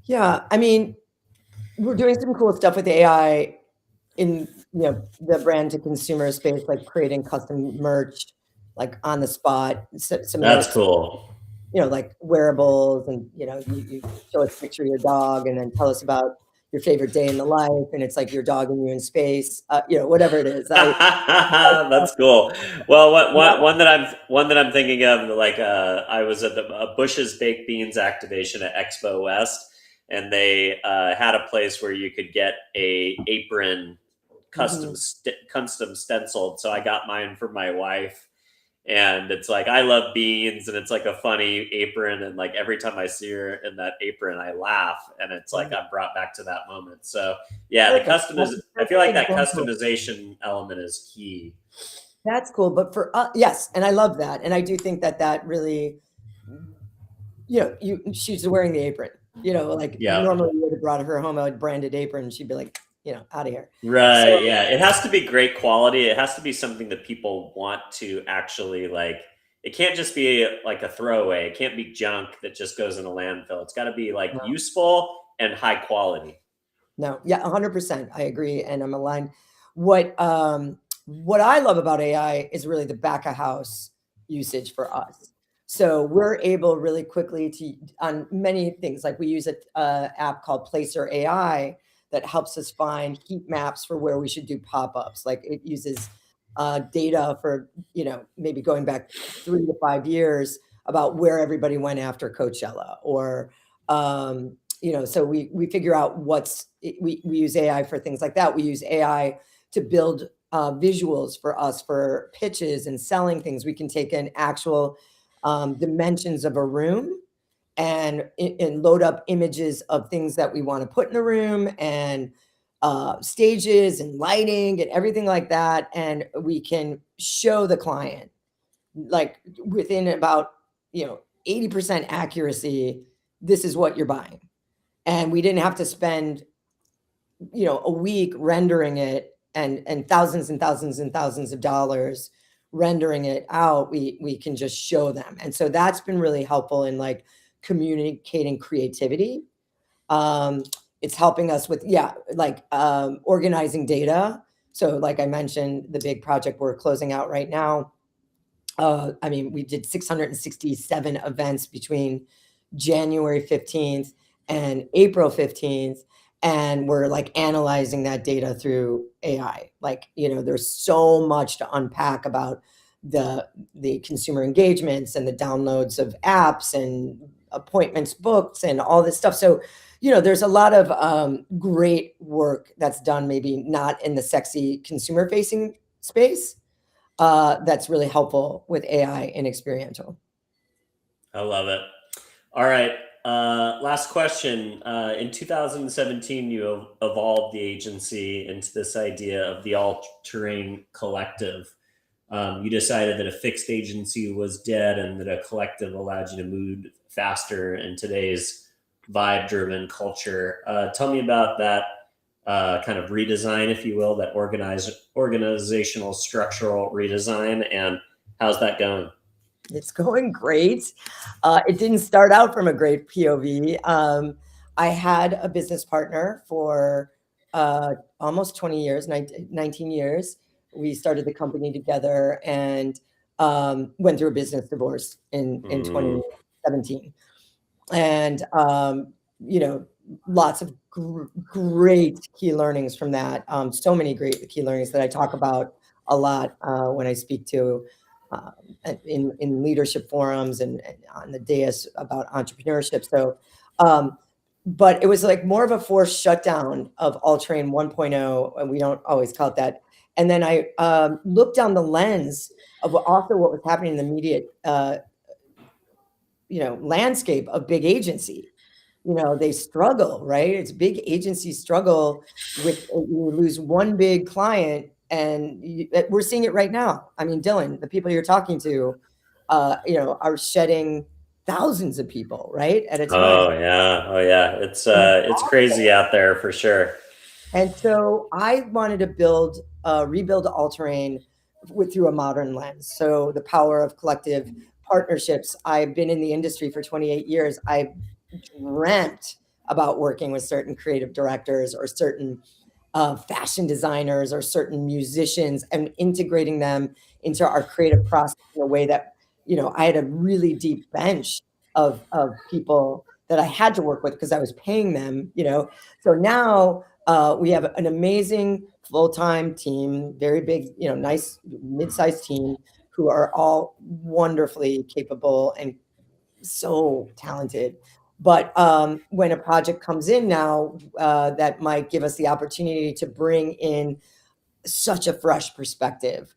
Yeah. I mean, we're doing some cool stuff with AI in the brand to consumer space, like creating custom merch, like on the spot. Some of That's the cool. like wearables, and you show us a picture of your dog, and then tell us about your favorite day in the life, and it's like your dog and you in space, whatever it is. That's cool. Well, one that I'm thinking of, like I was at a Bush's Baked Beans activation at Expo West, and they had a place where you could get a apron Mhm. custom stenciled. So I got mine for my wife, and it's like, I love beans, and it's like a funny apron, and like every time I see her in that apron, I laugh, and it's like I'm brought back to that moment. So yeah, Perfect. That's a I feel perfect like that example. customization element is key. That's cool. But for yes, and I love that, and I do think that really, she's wearing the apron. Like Yeah. normally you would have brought her home a branded apron, and she'd be like, out of here. Right. So Yeah. It has to be great quality. It has to be something that people want to actually like. It can't just be like a throwaway. It can't be junk that just goes in a landfill. It's got to be like no, useful and high quality. no, yeah, 100%. I agree, and I'm aligned. What I love about AI is really the back of house usage for us. So we're able really quickly to, on many things, like we use a app called Placer AI that helps us find heat maps for where we should do pop-ups. Like it uses data for, maybe going back 3 to 5 years about where everybody went after Coachella, or so we figure out we use AI for things like that. We use AI to build visuals for us for pitches and selling things. We can take an actual dimensions of a room and load up images of things that we want to put in the room, and stages and lighting and everything like that. And we can show the client, like within about 80% accuracy, this is what you're buying. And we didn't have to spend a week rendering it and thousands and thousands and thousands of dollars rendering it out. We can just show them. And so that's been really helpful in like communicating creativity. It's helping us with, organizing data. So like I mentioned, the big project we're closing out right now, we did 667 events between January 15th and April 15th. And we're like analyzing that data through AI. Like, there's so much to unpack about the consumer engagements and the downloads of apps and appointments booked and all this stuff. So, there's a lot of great work that's done, maybe not in the sexy consumer facing space, that's really helpful with AI and experiential. I love it. All right. Last question. In 2017, you evolved the agency into this idea of the all-terrain collective. You decided that a fixed agency was dead and that a collective allowed you to move faster in today's vibe-driven culture. Tell me about that kind of redesign, if you will, that organizational structural redesign, and how's that going? It's going great. It didn't start out from a great POV. I had a business partner for almost 20 years, 19 years. We started the company together and went through a business divorce in 2017. And, lots of great key learnings from that. So many great key learnings that I talk about a lot when I speak to in leadership forums and on the dais about entrepreneurship. So, but it was like more of a forced shutdown of All Train 1.0, and we don't always call it that. And then I looked down the lens of also what was happening in the immediate, landscape of big agency. They struggle, right? It's big agencies struggle with, you lose one big client, and we're seeing it right now. I mean, Dylan, the people you're talking to, are shedding thousands of people, right, at a time. Oh yeah. It's crazy out there for sure. And so I wanted to rebuild All Terrain through a modern lens. So the power of collective partnerships. I've been in the industry for 28 years. I dreamt about working with certain creative directors or certain fashion designers or certain musicians and integrating them into our creative process in a way that, I had a really deep bench of people that I had to work with because I was paying them, So now we have an amazing full-time team, very big, nice mid-sized team who are all wonderfully capable and so talented. But when a project comes in now that might give us the opportunity to bring in such a fresh perspective,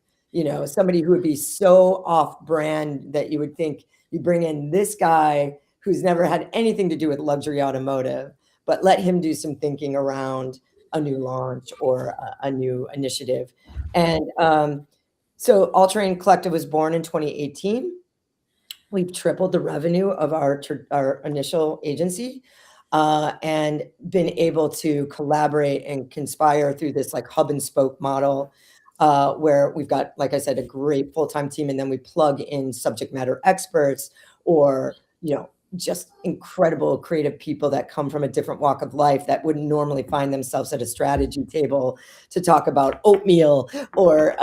somebody who would be so off-brand that you would think you bring in this guy who's never had anything to do with luxury automotive, but let him do some thinking around a new launch or a new initiative. And so All Terrain Collective was born in 2018. We've tripled the revenue of our initial agency and been able to collaborate and conspire through this like hub and spoke model where we've got, like I said, a great full-time team, and then we plug in subject matter experts or, just incredible creative people that come from a different walk of life that wouldn't normally find themselves at a strategy table to talk about oatmeal or,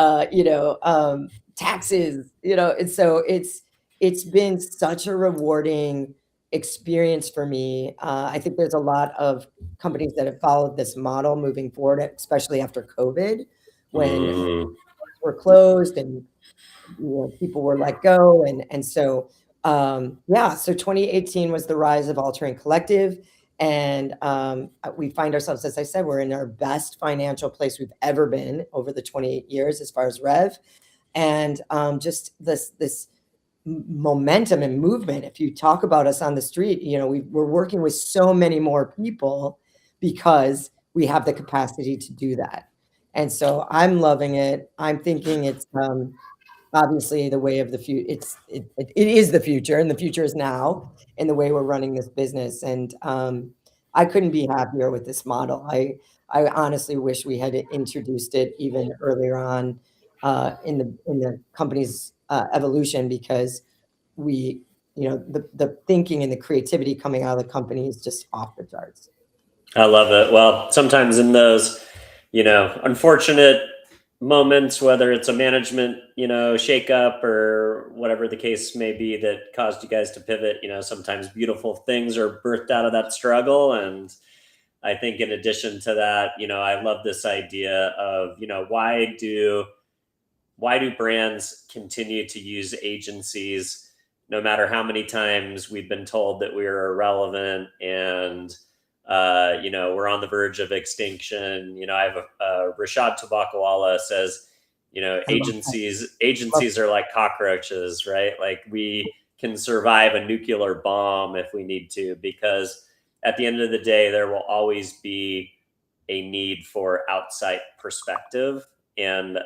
taxes, and so it's been such a rewarding experience for me. I think there's a lot of companies that have followed this model moving forward, especially after COVID, when Mm. we're closed and people were let go, and so yeah. So 2018 was the rise of All Terrain Collective, and we find ourselves, as I said, we're in our best financial place we've ever been over the 28 years as far as rev, and just this momentum and movement. If you talk about us on the street, we're working with so many more people because we have the capacity to do that. And so I'm loving it. I'm thinking it's obviously the way of the future. It is the future, and the future is now in the way we're running this business. And I couldn't be happier with this model. I honestly wish we had introduced it even earlier on in the company's evolution, because the thinking and the creativity coming out of the company is just off the charts. I love it. Well, sometimes in those, unfortunate moments, whether it's a management, shakeup or whatever the case may be that caused you guys to pivot, sometimes beautiful things are birthed out of that struggle. And I think in addition to that, I love this idea of, why do brands continue to use agencies no matter how many times we've been told that we're irrelevant and we're on the verge of extinction. I have Rashad Tabakawala says, agencies are like cockroaches, right? Like we can survive a nuclear bomb if we need to, because at the end of the day, there will always be a need for outside perspective. And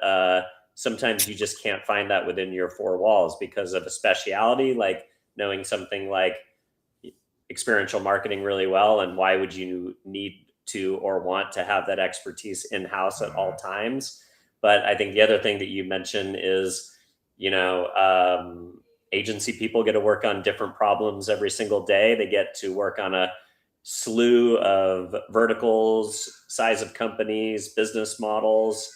sometimes you just can't find that within your four walls because of a speciality, like knowing something like experiential marketing really well. And why would you need to or want to have that expertise in-house at all times? But I think the other thing that you mentioned is, agency people get to work on different problems every single day. They get to work on a slew of verticals, size of companies, business models.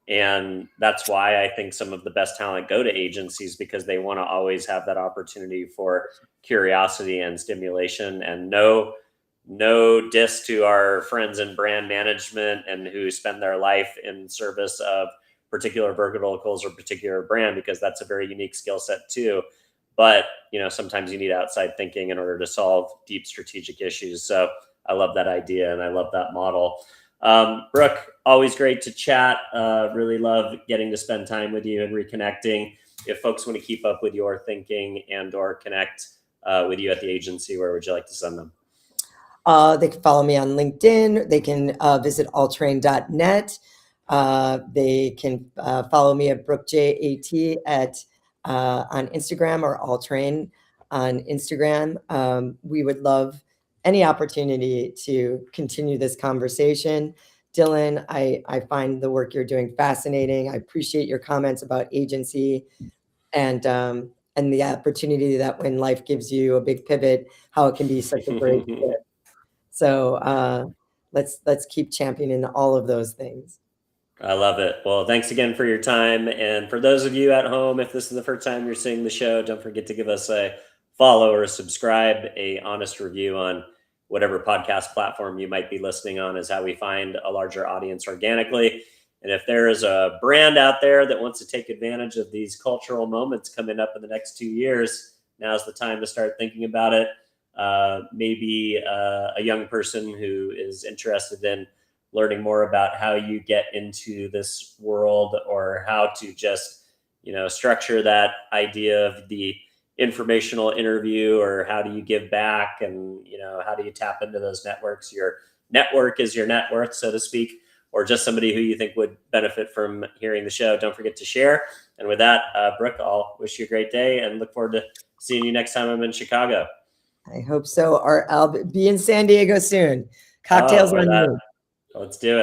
And that's why I think some of the best talent go to agencies, because they want to always have that opportunity for curiosity and stimulation. And no diss to our friends in brand management and who spend their life in service of particular verticals or particular brand, because that's a very unique skill set too. But, sometimes you need outside thinking in order to solve deep strategic issues. So I love that idea and I love that model. Brook, always great to chat. Really love getting to spend time with you and reconnecting. If folks want to keep up with your thinking and or connect with you at the agency, where would you like to send them? They can follow me on LinkedIn. They can visit allterrain.net. They can follow me at Brook Jay AT on Instagram, or Allterrain on Instagram. We would love any opportunity to continue this conversation. Dylan, I find the work you're doing fascinating. I appreciate your comments about agency and the opportunity that when life gives you a big pivot, how it can be such a great fit. So let's keep championing all of those things. I love it. Well, thanks again for your time. And for those of you at home, if this is the first time you're seeing the show, don't forget to give us a follow or subscribe. A honest review on whatever podcast platform you might be listening on is how we find a larger audience organically. And if there is a brand out there that wants to take advantage of these cultural moments coming up in the next 2 years, now's the time to start thinking about it. Maybe a young person who is interested in learning more about how you get into this world, or how to just, structure that idea of the informational interview, or how do you give back, and, how do you tap into those networks? Your network is your net worth, so to speak, or just somebody who you think would benefit from hearing the show. Don't forget to share. And with that, Brook, I'll wish you a great day and look forward to seeing you next time I'm in Chicago. I hope so. Or I'll be in San Diego soon. Cocktails on you. Let's do it.